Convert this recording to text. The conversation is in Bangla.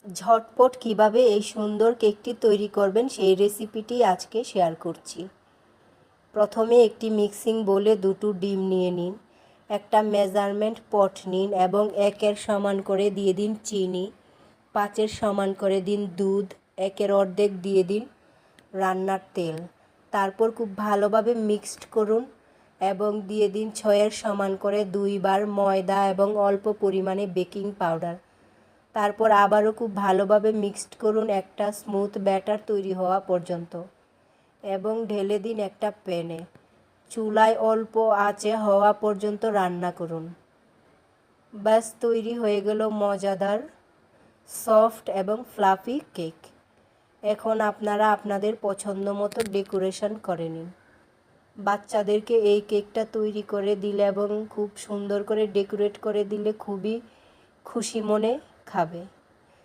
ঝটপট কিভাবে এই সুন্দর কেকটি তৈরি করবেন সেই রেসিপিটি আজকে শেয়ার করছি। প্রথমে একটি মিক্সিং বোলে দুটো ডিম নিয়ে নিন, একটা মেজারমেন্ট পট নিন এবং 1-এর সমান করে দিয়ে দিন চিনি, 5-এর সমান করে দিন দুধ, 1-এর অর্ধেক দিয়ে দিন রান্নার তেল। তারপর খুব ভালোভাবে মিক্সড করুন এবং দিয়ে দিন 6-এর সমান করে 2 বার ময়দা এবং অল্প পরিমাণে বেকিং পাউডার। তারপর আবারও খুব ভালোভাবে মিক্সড করুন একটা স্মুথ ব্যাটার তৈরি হওয়া পর্যন্ত এবং ঢেলে দিন একটা প্যানে। চুলায় অল্প আঁচে হওয়া পর্যন্ত রান্না করুন। ব্যাস তৈরি হয়ে গেল মজাদার, সফট এবং ফ্লাফি কেক। এখন আপনারা আপনাদের পছন্দ মতো ডেকোরেশন করে নিন। বাচ্চাদেরকে এই কেকটা তৈরি করে দিলে এবং খুব সুন্দর করে ডেকোরেট করে দিলে খুবই খুশি মনে খাবে।